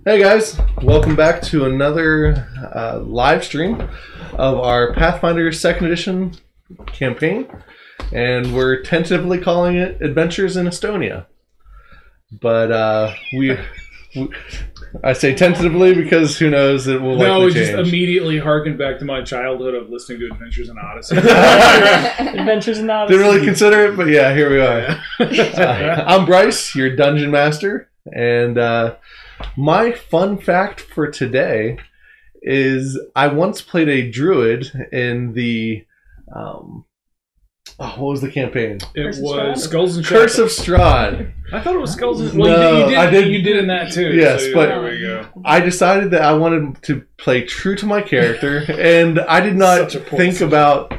Hey guys, welcome back to another live stream of our Pathfinder 2nd Edition campaign, and we're tentatively calling it Adventures in Estonia. But I say tentatively because who knows, it will likely change. No, it just immediately harkened back to my childhood of listening to Adventures in Odyssey. Adventures in Odyssey. Didn't really consider it, but yeah, here we are. I'm Bryce, your dungeon master, and my fun fact for today is I once played a druid in the what was the campaign? It was Skulls and Curse of Strahd. I thought it was Skulls and No, you did in that too. Yes, so but there we go. I decided that I wanted to play true to my character, and I did not think about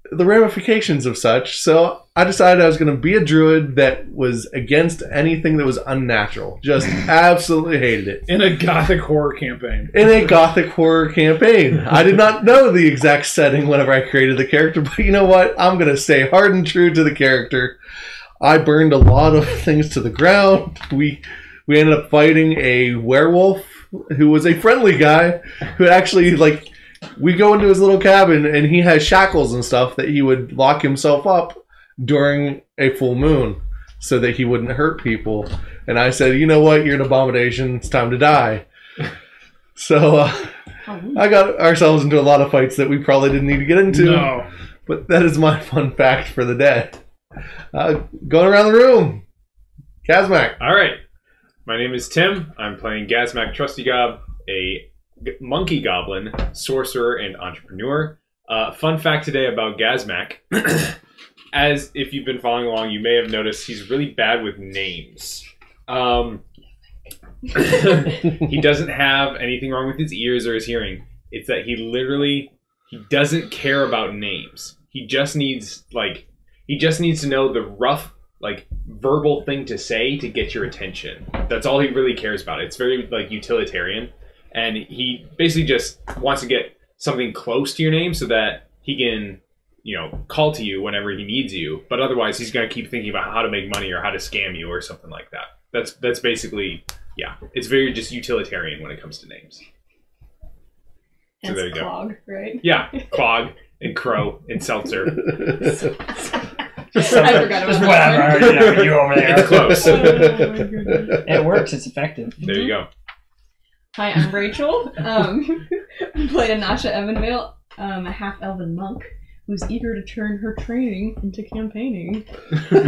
the ramifications of such, so I decided I was going to be a druid that was against anything that was unnatural. Just absolutely hated it. In a gothic horror campaign. In a gothic horror campaign. I did not know the exact setting whenever I created the character, but you know what? I'm going to stay hard and true to the character. I burned a lot of things to the ground. We ended up fighting a werewolf who was a friendly guy who actually, like, we go into his little cabin and he has shackles and stuff that he would lock himself up during a full moon so that he wouldn't hurt people. And I said, you know what? You're an abomination. It's time to die. So I got ourselves into a lot of fights that we probably didn't need to get into. No. But that is my fun fact for the day. Going around the room. Kazmak. All right. My name is Tim. I'm playing Gazmak Trustygob, a monkey goblin, sorcerer, and entrepreneur. Fun fact today about Gazmak. As if you've been following along, you may have noticed he's really bad with names. He doesn't have anything wrong with his ears or his hearing. It's that he doesn't care about names. He just needs to know the rough, like, verbal thing to say to get your attention. That's all he really cares about. It's very, like, utilitarian. And he basically just wants to get something close to your name so that he can, call to you whenever he needs you. But otherwise, he's going to keep thinking about how to make money or how to scam you or something like that. That's basically, yeah. It's very just utilitarian when it comes to names. So there you go. Clog, right? Yeah, Clog and Crow and Seltzer. I forgot about whatever. You over there. It's close. It works. It's effective. There you go. Hi, I'm Rachel. I play Anasha Evanvale, a half-elven monk who's eager to turn her training into campaigning. I'm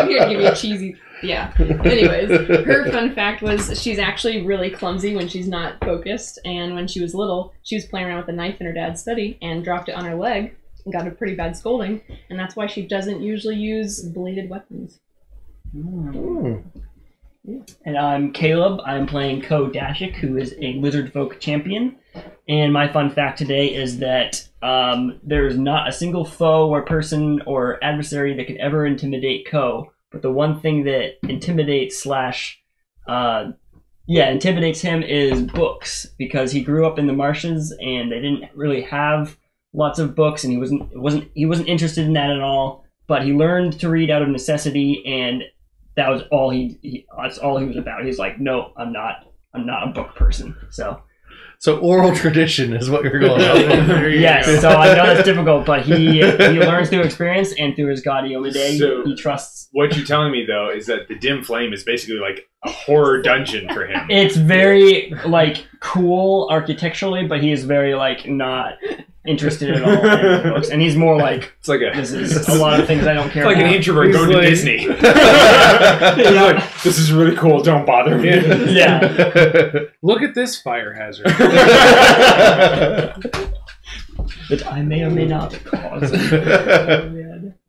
here to give you a cheesy... Yeah. Anyways, her fun fact was she's actually really clumsy when she's not focused, and when she was little, she was playing around with a knife in her dad's study and dropped it on her leg and got a pretty bad scolding, and that's why she doesn't usually use bladed weapons. And I'm Caleb. I'm playing Ko Dashik, who is a lizard folk champion. And my fun fact today is that there's not a single foe or person or adversary that could ever intimidate Ko. But the one thing that intimidates him is books, because he grew up in the marshes and they didn't really have lots of books, and he wasn't interested in that at all. But he learned to read out of necessity, and that was all that's all he was about. He's like, no, I'm not a book person. So oral tradition is what you're going on. Yes, so I know that's difficult, but he learns through experience and through his god Iomade. So he trusts. What you're telling me, though, is that the Dim Flame is basically like a horror dungeon for him. It's very, like, cool architecturally, but he is very, like, not interested at all in books. And he's more like, it's like this is a lot of things I don't care about. Like an introvert going to Disney. He's like, this is really cool, don't bother me. Yeah. Look at this fire hazard. That I may or may not cause.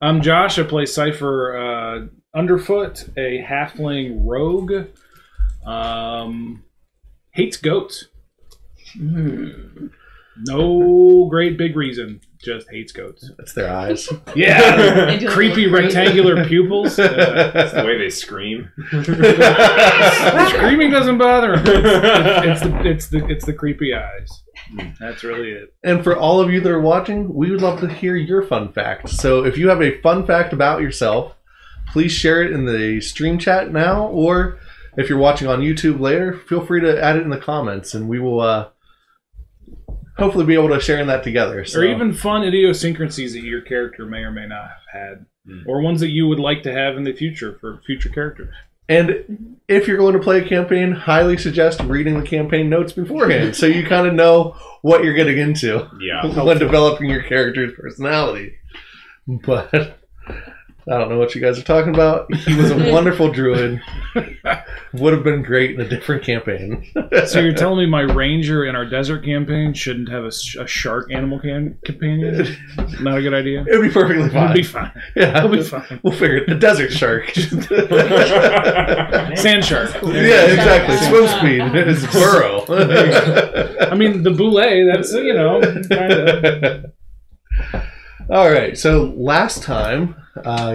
I'm Josh. I play Cypher Underfoot, a halfling rogue. Hates goats. No great big reason. Just hates goats. That's their eyes. Yeah. Creepy rectangular pupils. That's the way they scream. Screaming doesn't bother him. It's the creepy eyes. That's really it. And for all of you that are watching, we would love to hear your fun fact. So if you have a fun fact about yourself, please share it in the stream chat now, or if you're watching on YouTube later, feel free to add it in the comments, and we will hopefully be able to share in that together. So. Or even fun idiosyncrasies that your character may or may not have had, or ones that you would like to have in the future for future characters. And if you're going to play a campaign, highly suggest reading the campaign notes beforehand, so you kind of know what you're getting into when developing your character's personality. But I don't know what you guys are talking about. He was a wonderful druid. Would have been great in a different campaign. So you're telling me my ranger in our desert campaign shouldn't have a shark animal companion? Not a good idea? It would be perfectly fine. It'll be fine. Yeah, It'll be fine. We'll figure it. A desert shark. Sand shark. Yeah, exactly. Swim speed. It's burrow. I mean, the boulet, that's, you know, kind of... All right, so last time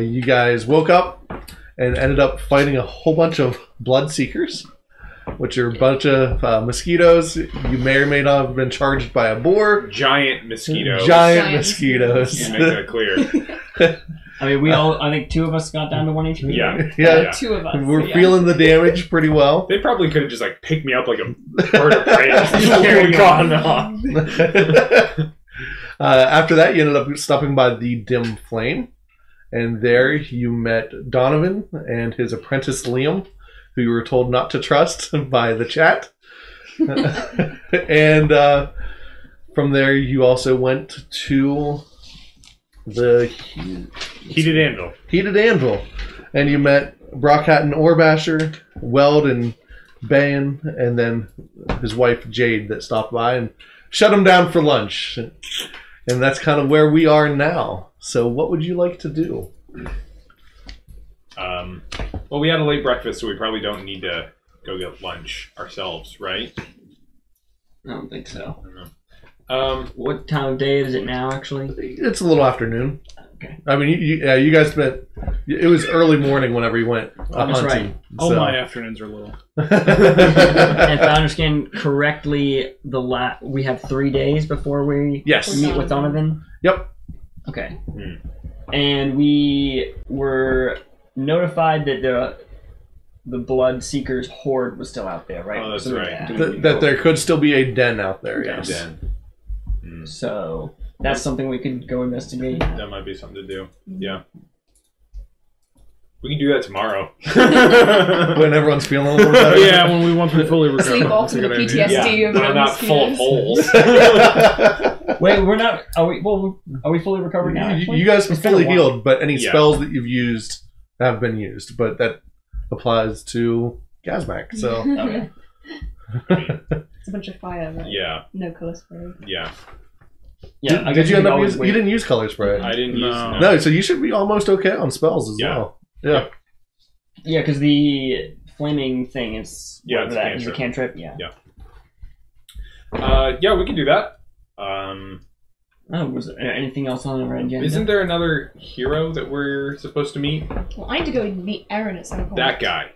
you guys woke up and ended up fighting a whole bunch of blood seekers, which are a bunch of mosquitoes. You may or may not have been charged by a boar. Giant mosquitoes. Giant mosquitoes. To make that clear. I mean, I think 2 of us got down to 1 HP. Yeah. 2 of us. We're feeling the damage pretty well. They probably could have just like picked me up like a bird of prey and just carried gone off. After that, you ended up stopping by the Dim Flame, and there you met Donovan and his apprentice Liam, who you were told not to trust by the chat. And from there, you also went to the Heated Anvil. Heated Anvil, and you met Brockhat and Orbasher, Weld and Bayan, and then his wife Jade that stopped by and shut him down for lunch. And that's kind of where we are now. So what would you like to do? Well, we had a late breakfast, so we probably don't need to go get lunch ourselves, right? I don't think so. I don't know. What time of day is it now, actually? It's a little afternoon. Okay. I mean, you guys spent... It was early morning whenever you went That's hunting. right. All So- my afternoons are little. And if I understand correctly, we have 3 days before we Yes. meet with Donovan? Yep. Okay. And we were notified that the Blood Seekers horde was still out there, right? Oh, that's So right. That there could still be a den out there, yes. Den. So that's something we could go investigate. That might be something to do. Yeah. We can do that tomorrow. When everyone's feeling a little better. Yeah, when we want to fully recover. Sleep off That's a from the good idea. PTSD Yeah, of but I'm not full of mosquitoes. holes. Wait, we're not. Are we? Well, are we fully recovered now? Actually? You guys are It's been a fully while. healed, but any Yeah. spells that you've used have been used. But that applies to Gazmac, so... Okay. It's a bunch of fire, right? Yeah. No color spray. Yeah. Yeah. Did you end up using... You didn't use color spray. I didn't use No. No, so you should be almost okay on spells as Yeah. well. Yeah. Yeah, because the flaming thing is Yeah, whatever it's a that is a cantrip. Yeah. Yeah, we can do that. Oh, was there anything else on our agenda? Isn't there another hero that we're supposed to meet? Well, I need to go meet Aaron at some point. That guy.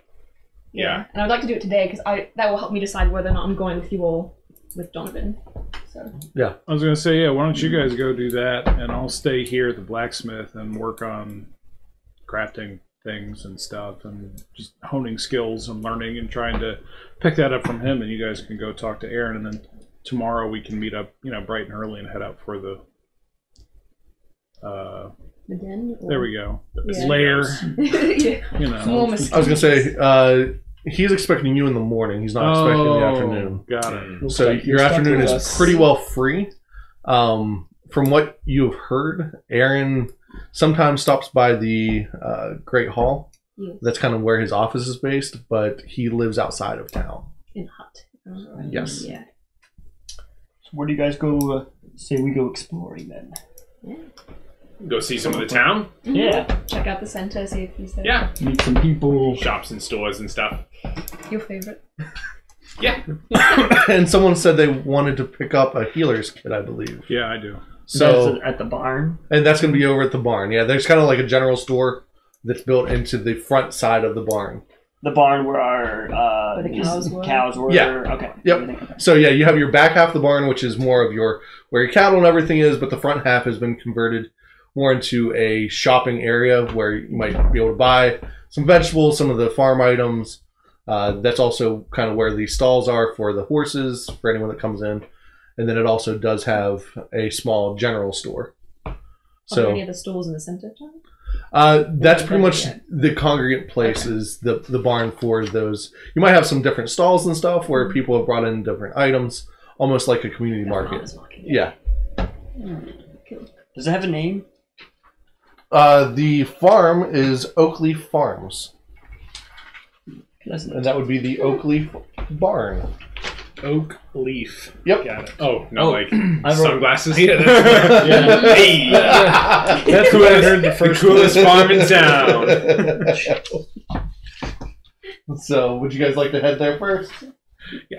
Yeah. And I'd like to do it today because that will help me decide whether or not I'm going with you all with Donovan. So. I was going to say, yeah, why don't you guys go do that, and I'll stay here at the blacksmith and work on crafting things and stuff and just honing skills and learning and trying to pick that up from him, and you guys can go talk to Aaron, and then tomorrow we can meet up, bright and early and head out for the The den? Or... there we go. Yeah. Lair. Yeah. More I was going to say, he's expecting you in the morning. He's not expecting in the afternoon. Got it. So Like, your you're stuck afternoon with is us. pretty well free. From what you've heard, Aaron sometimes stops by the Great Hall. Yes. That's kind of where his office is based, but he lives outside of town. In hut. Yes. Yeah. So where do you guys go? Say we go exploring then. Go see some of the town. Yeah. Check out the center, see if he's there. Yeah. Meet some people. Shops and stores and stuff. Your favorite. Yeah. And someone said they wanted to pick up a healer's kit, I believe. Yeah, I do. So, That's at the barn. and that's going to be over at the barn. Yeah, there's kind of like a general store that's built into the front side of the barn. The barn where our Where the cows were? Cows were. Yeah. Okay. Yep. Everything, okay. So yeah, you have your back half of the barn, which is more of where your cattle and everything is, but the front half has been converted more into a shopping area where you might be able to buy some vegetables, some of the farm items, That's also kind of where the stalls are for the horses, for anyone that comes in. And then it also does have a small general store. Are there any of the stools in the center, John? That's pretty much the congregant place is the barn for those. You might have some different stalls and stuff where people have brought in different items, almost like a community market. Yeah. Does it have a name? The farm is Oakleaf Farms. And that would be the Oakleaf Barn. Oak leaf. Yep. Got it. Oh, no, like I wrote- sunglasses? Yeah, that's Yeah. Hey! That's what I heard the first coolest farm in town. So, would you guys like to head there first?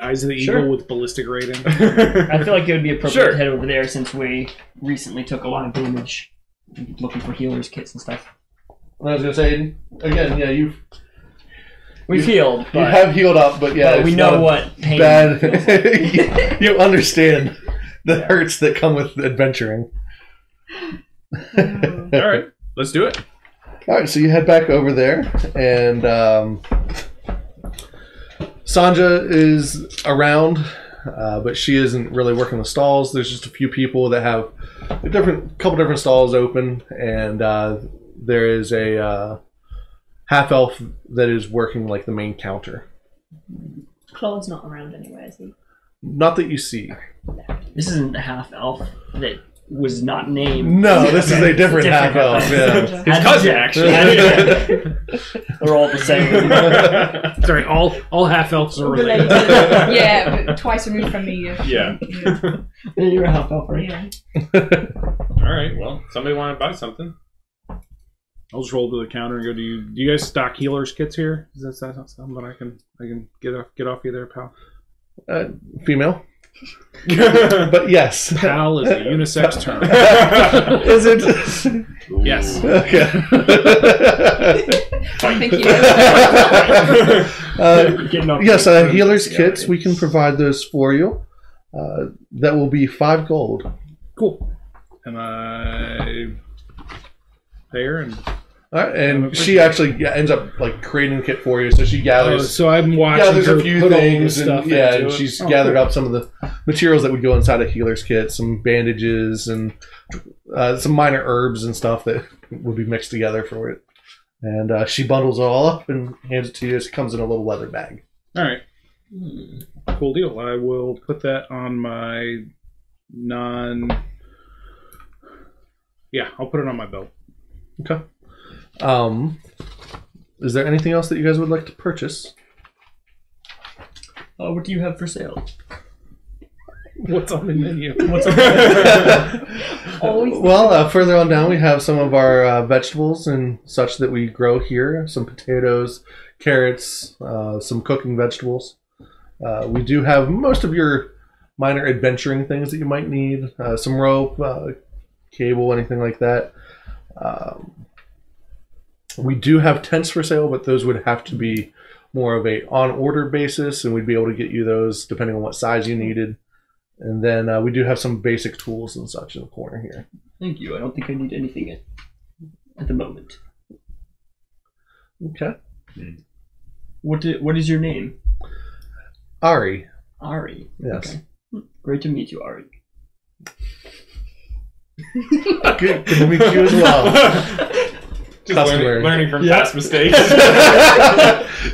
Eyes of the Sure. Eagle with ballistic rating. I feel like it would be appropriate Sure. to head over there since we recently took a lot of damage looking for healers kits and stuff. I was going to say, again, yeah, We've healed, you but, have healed up, but yeah, but we it's know not a what pain bad. feels like. You understand the hurts that come with adventuring. All right, let's do it. All right, so you head back over there, and Sanja is around, but she isn't really working the stalls. There's just a few people that have a couple different stalls open, and there is a half-elf that is working like the main counter. Claw's not around anyway, is he? Not that you see. This isn't the half elf that was not named. No, this is a different half-elf. Yeah. His cousin, actually. They're all the same. Sorry, all half elves are related. Yeah, but twice removed from me. Yeah. You're a half elf, right? Yeah. All right, well, somebody want to buy something? I'll just roll to the counter and go. Do you guys stock healers kits here? Is that something that I can get off you there, pal? Female. But yes. Pal is a unisex term. Is it? Yes. Okay. Thank you. Getting off Yes, the- healer's kits. We can provide those for you. That will be 5 gold. Cool. And I pay her and. All right, and she actually ends up like creating a kit for you. So she gathers. So I'm watching Gathers her a few put all things, this stuff and yeah, into and it. she's Oh, gathered cool. up some of the materials that would go inside a healer's kit, some bandages and some minor herbs and stuff that would be mixed together for it. And she bundles it all up and hands it to you. It comes in a little leather bag. All right. Cool deal. I will put that on my Yeah, I'll put it on my belt. Okay. Is there anything else that you guys would like to purchase? What do you have for sale? What's on the menu? What's up? Always. Well, further on down, we have some of our vegetables and such that we grow here. Some potatoes, carrots, some cooking vegetables. We do have most of your minor adventuring things that you might need. Some rope, cable, anything like that. We do have tents for sale, but those would have to be more of a on-order basis, and we'd be able to get you those depending on what size you needed. And then we do have some basic tools and such in the corner here. Thank you. I don't think I need anything at the moment. Okay. What is your name? Ari. Ari. Yes. Okay. Great to meet you, Ari. Good to meet you as well. Just Customer. learning from Yeah. past mistakes.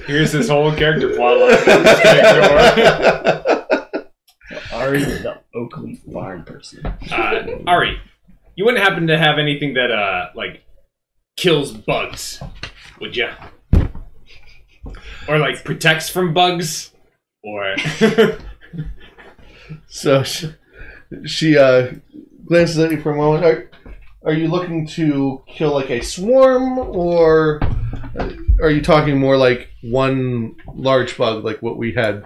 Here's this whole character plot line. Ari, the Oakleaf Barn person. Ari, you wouldn't happen to have anything that like kills bugs, would you? Or like protects from bugs, or So she glances at you for a moment. Are you looking to kill like a swarm, or are you talking more like one large bug, like what we had?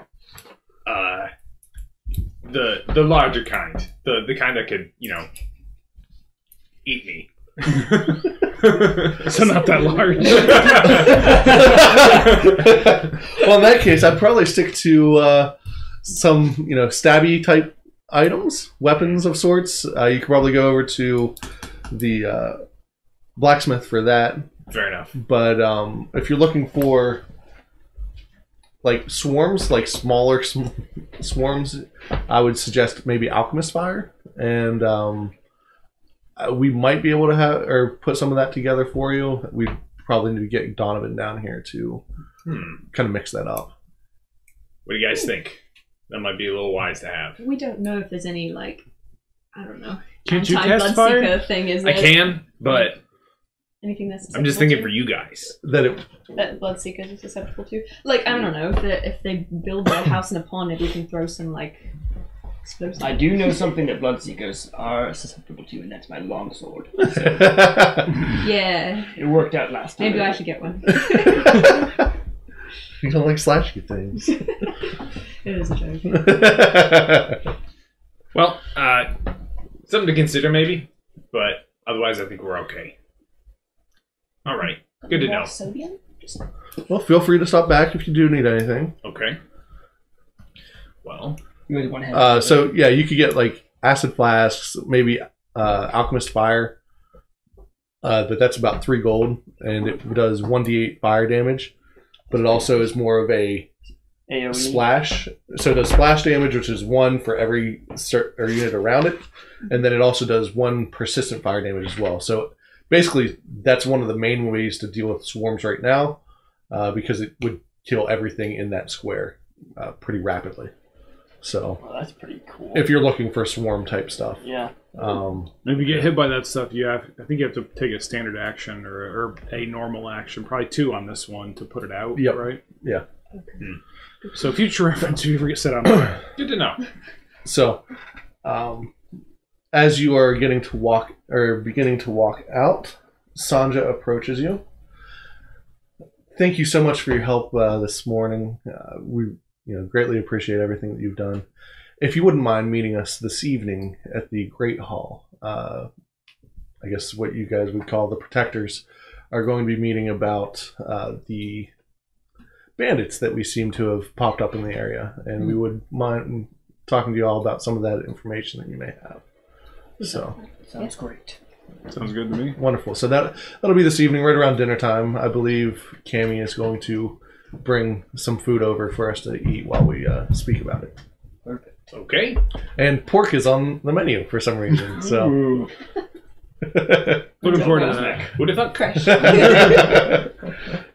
the larger kind, the kind that could eat me. So not that large. Well, in that case, I'd probably stick to some stabby type items, weapons of sorts. You could probably go over to the blacksmith for that. Fair enough. But if you're looking for like swarms, like smaller swarms, I would suggest maybe alchemist fire, and we might be able to have or put some of that together for you. We probably need to get Donovan down here to kind of mix that up. What do you guys think? That might be a little wise to have. We don't know if there's any, like, I don't know. Can't you cast fire? Bloodseeker thing, is I there? can, but Anything that's I'm just susceptible thinking to? for you guys. That Bloodseekers are susceptible to. Like, I don't know, if they build their house in a pond, maybe we can throw some, like, explosives. I do know something that Bloodseekers are susceptible to, and that's my longsword. So Yeah. it worked out last time. Maybe I should get one. You don't like slashy things. It is a joke. Well, something to consider maybe, but otherwise I think we're okay. All right, good to know. Sodium? Well, feel free to stop back if you do need anything. Okay. Well, You really want to have So yeah, you could get like acid flasks, maybe alchemist fire, but that's about 3 gold, and it does 1d8 fire damage. But it also is more of a AoE. splash. So it does splash damage, which is 1 for every unit around it, and then it also does 1 persistent fire damage as well. So basically, that's one of the main ways to deal with swarms right now, because it would kill everything in that square pretty rapidly. So Oh, that's pretty cool. if you're looking for swarm type stuff, Yeah. If you get hit by that stuff, I think you have to take a standard action or a normal action, probably 2 on this one to put it out. Yep. Right. yeah. So future reference, if you ever get set on fire. good to know. So as you are beginning to walk out, Sanja approaches you. Thank you so much for your help this morning. We greatly appreciate everything that you've done. If you wouldn't mind meeting us this evening at the Great Hall, I guess what you guys would call the Protectors are going to be meeting about the bandits that we seem to have popped up in the area, and we would mind talking to you all about some of that information that you may have. So Sounds great. Sounds good to me. wonderful. So that'll be this evening, right around dinner time. I believe Cammie is going to bring some food over for us to eat while we speak about it. Perfect. Okay. And pork is on the menu for some reason. So Ooh. Looking forward to that. Who'd have thought? Crash.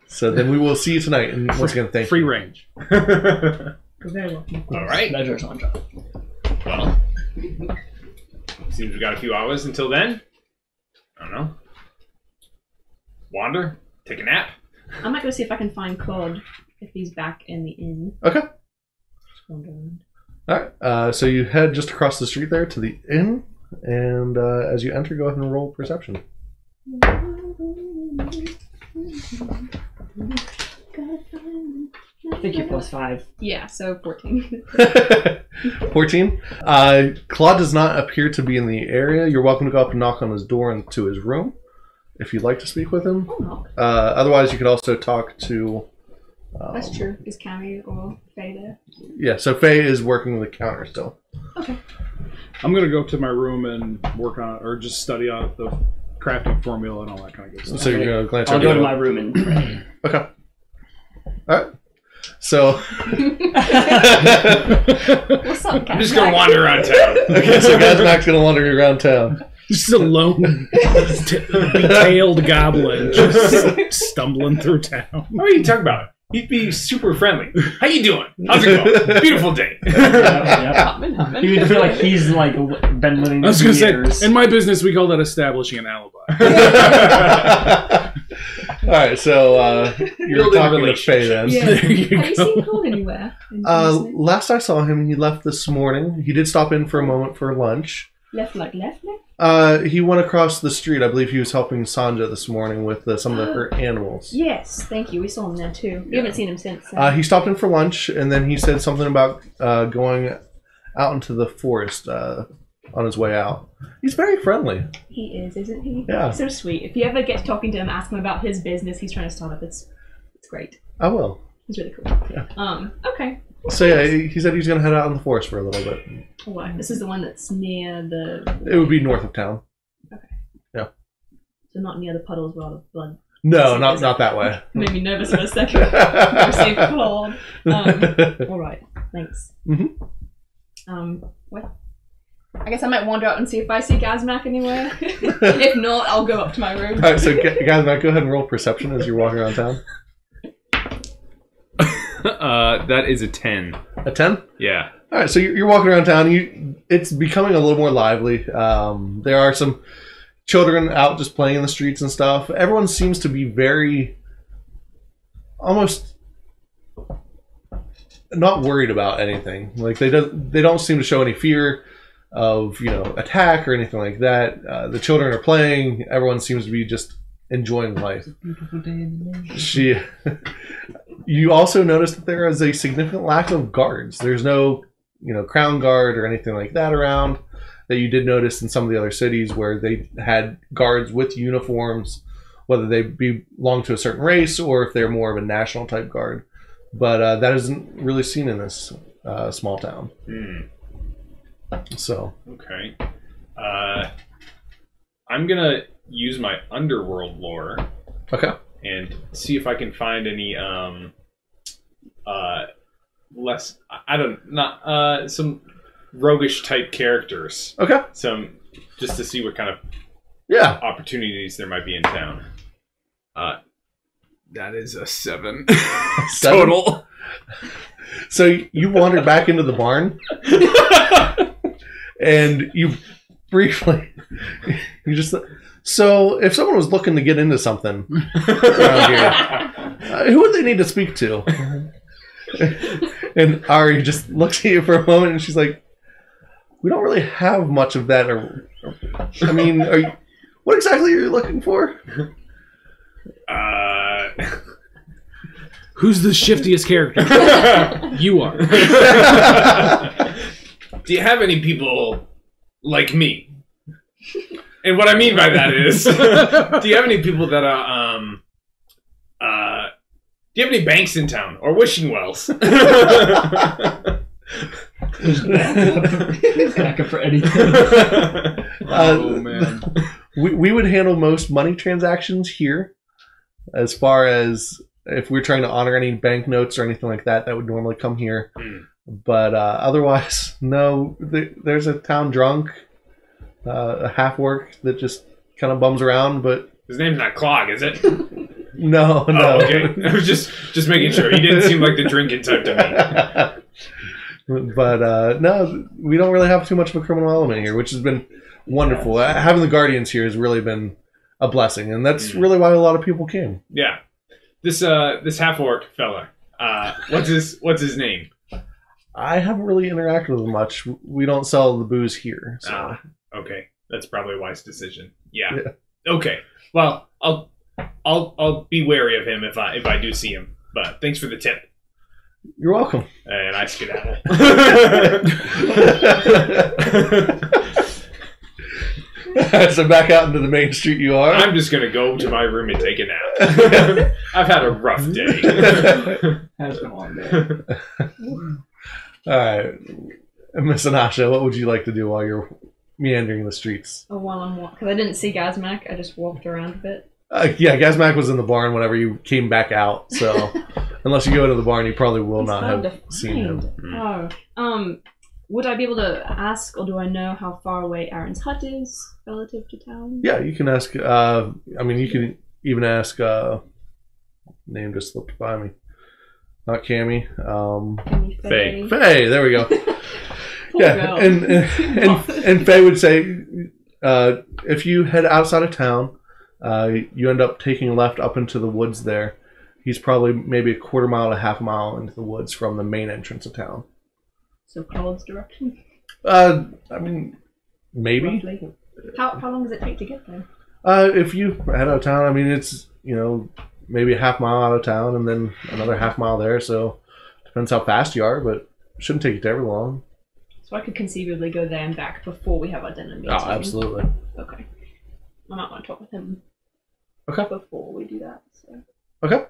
so then we will see you tonight. And once again, thank Free you. range. You're very welcome. All right. Pleasure, Sandra. Well, seems we got a few hours until then. I don't know. Wander, take a nap. I might go see if I can find Claude if he's back in the inn. Okay. Just wander around. All right. So you head just across the street there to the inn. And as you enter, go ahead and roll perception. I think you're +5. Yeah, so 14. 14. Claude does not appear to be in the area. You're welcome to go up and knock on his door and to his room if you'd like to speak with him. Oh, Otherwise, you could also talk to... that's true. Is Cammie or Faye there? Yeah, so Faye is working the counter still. Okay. I'm gonna go up to my room and work on or just study on the crafting formula and all that kind of good stuff. So you're going to glance I'll over go the- to my room and pray. Okay. All right. So... What's up, I'm just gonna wander around town. Okay, so Gazmac's going to wander around town. Just a lone, detailed goblin just stumbling through town. What are you talking about? He'd be super friendly. How you doing? How's it going? Beautiful day. Yeah. You would feel like he's like been living I was for gonna years. say, in my business, we call that establishing an alibi. All right, so you're Building talking to Faye then. Yeah. There Have you you go. seen Claude anywhere? Last I saw him, he left this morning. He did stop in for a moment for lunch. Left? He went across the street. I believe he was helping Sanja this morning with some of her animals. Yes, thank you. We saw him there too. We haven't seen him since. He stopped in for lunch, and then he said something about going out into the forest on his way out. He's very friendly. He is, isn't he? Yeah. He's so sweet. If you ever get to talking to him, ask him about his business he's trying to start up. It's great. I will. He's really cool. Yeah. Okay. So yeah, he said he's going to head out in the forest for a little bit. What? This is the one that's near the... It would be north of town. So not near the puddles where all the blood... No, not that way. Made me nervous for a second. You're safe called. All right, thanks. What? I guess I might wander out and see if I see Gazmak anywhere. If not, I'll go up to my room. All right, so Gazmak, go ahead and roll perception as you're walking around town. That is a 10. A 10? Yeah. All right, so you're walking around town. It's becoming a little more lively. There are some children out just playing in the streets and stuff. Everyone seems to be very, almost not worried about anything. Like they don't seem to show any fear of attack or anything like that. The children are playing. Everyone seems to be just enjoying life. Beautiful day in the nation. You also notice that there is a significant lack of guards. There's no crown guard or anything like that around that you did notice in some of the other cities where they had guards with uniforms, whether they belong to a certain race or if they're more of a national type guard. But that isn't really seen in this small town. So okay, I'm gonna use my underworld lore. Okay. And see if I can find any some roguish type characters. Okay. Just to see what kind of opportunities there might be in town. That is a 7. Total. So you wandered back into the barn, and you briefly, so if someone was looking to get into something around here, who would they need to speak to? And Ari just looks at you for a moment, and she's like, "We don't really have much of that. I mean, what exactly are you looking for?" Who's the shiftiest character? You are. Do you have any people like me? And what I mean by that is, do you have any people that are, do you have any banks in town or wishing wells? Backup for anything. Oh man. We would handle most money transactions here. As far as if we're trying to honor any banknotes or anything like that, that would normally come here. But otherwise, no. There's a town drunk, a half-orc that just kind of bums around. But his name's not Clog, is it? No. Oh, okay. I was just making sure. He didn't seem like the drinking type to me. But no, we don't really have too much of a criminal element here, which has been wonderful. Having the Guardians here has really been a blessing, and that's really why a lot of people came. Yeah. This half-orc fella, what's his name? I haven't really interacted with him much. We don't sell the booze here. So. Okay. That's probably a wise decision. Yeah. Okay. Well, I'll be wary of him if I do see him. But thanks for the tip. You're welcome. And I skedaddle. So back out into the main street you are. I'm just gonna go to my room and take a nap. I've had a rough day. Has been a long day. All right, Miss Anasha, what would you like to do while you're meandering the streets? Oh, while I'm walking, because I didn't see Gazmak, I just walked around a bit. Yeah, Gazmak was in the barn whenever you came back out, so unless you go into the barn, you probably will not have seen him. Oh, would I be able to ask, or do I know how far away Aaron's hut is relative to town? Yeah, you can ask. I mean, you can even ask. Name just slipped by me. Not Cammy. Faye. Faye. There we go. Yeah, and Faye would say, if you head outside of town, you end up taking left up into the woods. There, he's probably maybe a quarter mile to half a mile into the woods from the main entrance of town. So Cold's direction? I mean, maybe. Roughly. How long does it take to get there? If you head out of town, I mean, it's, maybe a half mile out of town and then another half mile there. So depends how fast you are, but it shouldn't take you terribly long. So I could conceivably go there and back before we have our dinner meeting. Oh, absolutely. Okay. I might want to talk with him before we do that. So. Okay.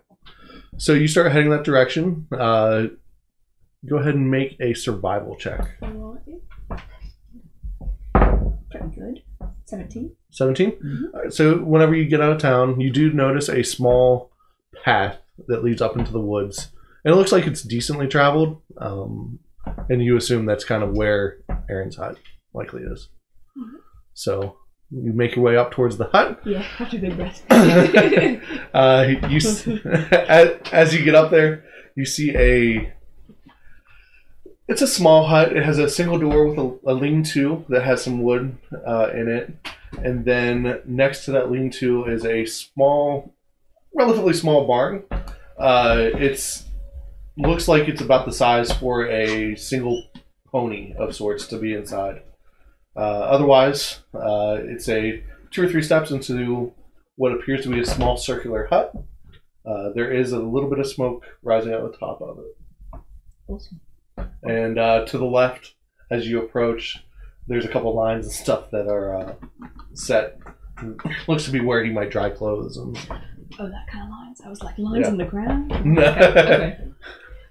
So you start heading that direction. Go ahead and make a survival check. Pretty good. 17. 17? Mm-hmm. All right, so whenever you get out of town, you do notice a small path that leads up into the woods. And it looks like it's decently traveled. And you assume that's kind of where Aaron's hut likely is. Mm-hmm. So you make your way up towards the hut. Yeah, have a big breath. As you get up there, you see it's a small hut. It has a single door with a lean-to that has some wood in it. And then next to that lean-to is a relatively small barn. It's looks like it's about the size for a single pony of sorts to be inside. Otherwise, it's 2 or 3 steps into what appears to be a small circular hut. There is a little bit of smoke rising out the top of it. Awesome. And to the left, as you approach, there's a couple lines and stuff that are set. Looks to be where he might dry clothes. And Oh, that kind of lines. I was like, lines on the ground? okay.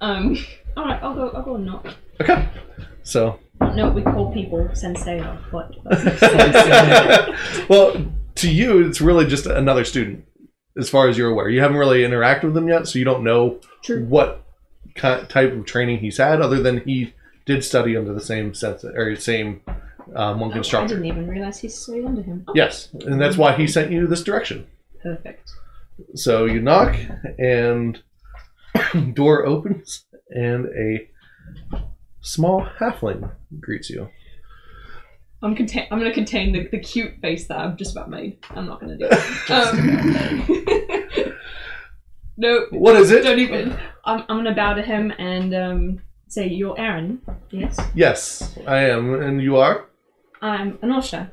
All right, I'll go and knock. Okay. So. No, we call people sensei or what? Well, to you, it's really just another student, as far as you're aware. You haven't really interacted with them yet, so you don't know what type of training he's had, other than he did study under the same monk instructor. I didn't even realize he studied under him. Oh. Yes, and that's why he sent you this direction. Perfect. So you knock, and door opens, and a small halfling greets you. I'm going to contain the cute face that I've just about made. I'm not going to do it. No. What is it? Don't even. I'm going to bow to him and say, "You're Aaron, yes?" Yes, I am. And you are? I'm Anosha.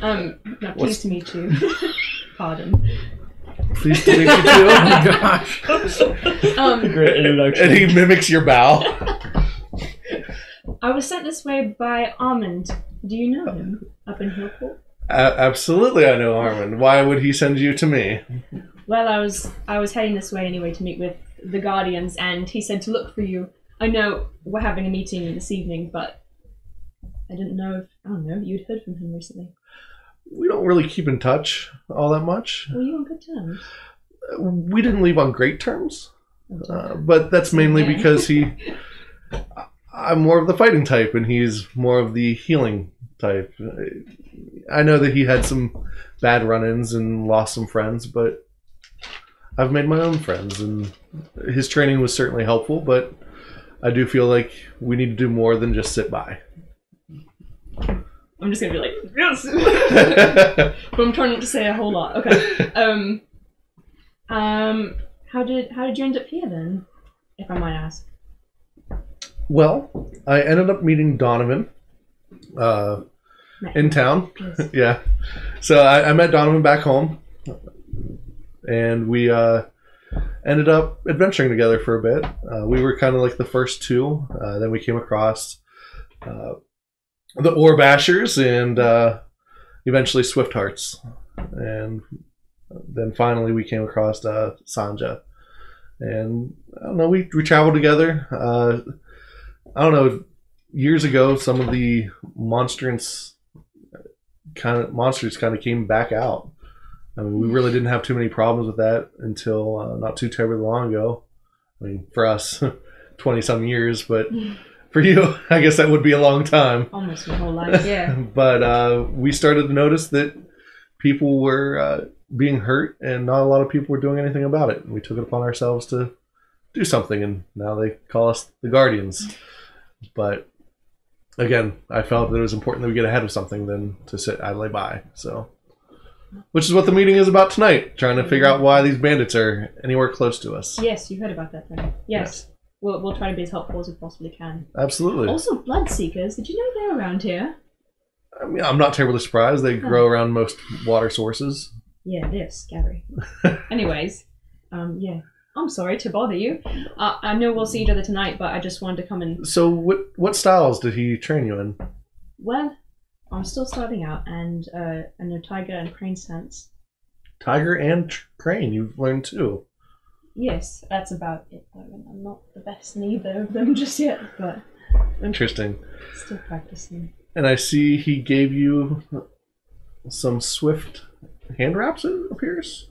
No, pleased to meet you. Pardon. Pleased to meet you too. Oh my gosh. Great introduction. And he mimics your bow. I was sent this way by Armand. Do you know him? Up in Hillport? Absolutely, I know Armand. Why would he send you to me? Well, I was heading this way anyway to meet with the Guardians, and he said to look for you. I know we're having a meeting this evening, but I didn't know if you'd heard from him recently. We don't really keep in touch all that much. Were you on good terms? We didn't leave on great terms, but that's mainly because I'm more of the fighting type, and he's more of the healing type. I know that he had some bad run-ins and lost some friends, but I've made my own friends, and his training was certainly helpful, but I do feel like we need to do more than just sit by. I'm just gonna be like, yes! But I'm trying not to say a whole lot. Okay. How did you end up here then, if I might ask? Well, I ended up meeting Donovan in town. Yes. Yeah. So I met Donovan back home, and we ended up adventuring together for a bit. We were kind of like the first two. Then we came across the Orbashers and eventually Swifthearts. And then finally we came across Sanja. And I don't know, we traveled together. I don't know, years ago some of the monsters kind of came back out. I mean, we really didn't have too many problems with that until not too terribly long ago. I mean, for us, 20-some years, but for you, I guess that would be a long time. Almost my whole life, yeah. But we started to notice that people were being hurt, and not a lot of people were doing anything about it. And we took it upon ourselves to do something, and now they call us the Guardians. But again, I felt that it was important that we get ahead of something than to sit idly by. So, which is what the meeting is about tonight, trying to figure out why these bandits are anywhere close to us. Yes, you heard about that then. Yes. We'll try to be as helpful as we possibly can. Absolutely. Also, Bloodseekers. Did you know they're around here? I mean, I'm not terribly surprised. They grow around most water sources. Yeah, they're scary. Anyways, yeah. I'm sorry to bother you. I know we'll see each other tonight, but I just wanted to come and... So what styles did he train you in? Well, I'm still starting out, and I know Tiger and Crane stance. Tiger and Crane, you've learned too. Yes, that's about it. I mean, I'm not the best in either of them just yet, but... Interesting. Still practicing. and I see he gave you some swift hand wraps, it appears.